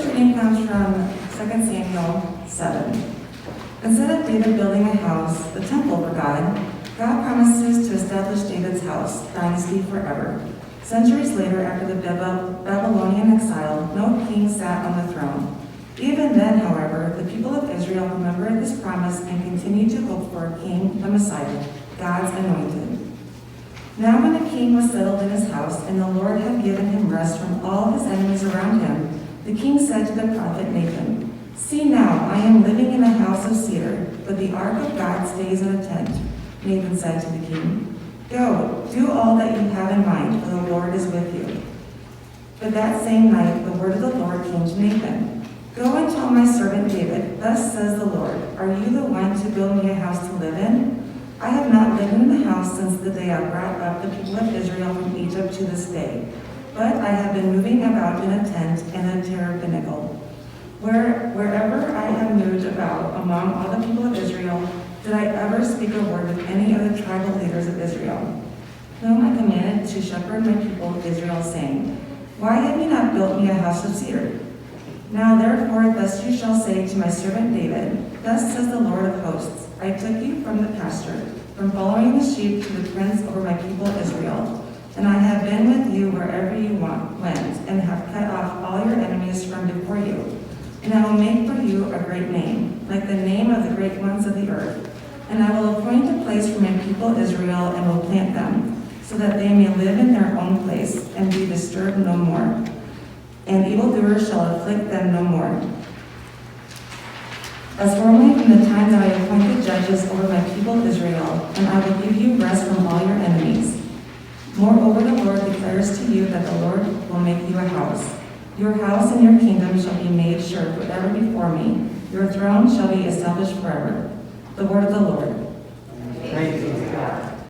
first reading comes from 2 Samuel 7. Instead of David building a house, the temple for God, God promises to establish David's house, dynasty forever. Centuries later, after the Babylonian exile, no king sat on the throne. Even then, however, the people of Israel remembered this promise and continued to hope for a king, the Messiah, God's anointed. Now when the king was settled in his house, and the Lord had given him rest from all his enemies around him, the king said to the prophet Nathan, "See now, I am living in a house of cedar, but the ark of God stays in a tent." Nathan said to the king, "Go, do all that you have in mind, for the Lord is with you." But that same night the word of the Lord came to Nathan. "Go and tell my servant David, thus says the Lord, are you the one to build me a house to live in? I have not lived in a house since the day I brought up the people of Israel from Egypt to this day, but I have been moving about in a tent and a tabernacle. Wherever I have moved about among all the people of Israel, did I ever speak a word with any of the tribal leaders of Israel, whom I commanded to shepherd my people Israel, saying, Why have you not built me a house of cedar? Now therefore thus you shall say to my servant David, Thus says the Lord of hosts, I took you from the pasture, from following the sheep to the prince over my people Israel, and I have been with you wherever you went, and have cut off all your enemies from before you. And I will make for you a great name, like the name of the great ones of the earth. And I will appoint a place for my people Israel, and will plant them, so that they may live in their own place, and be disturbed no more. And evildoers shall afflict them no more. As formerly from the time that I appointed judges over my people Israel, and I will give you rest from all your enemies. Moreover, the Lord declares to you that the Lord will make you a house. Your house and your kingdom shall be made sure forever before me. Your throne shall be established forever. The word of the Lord.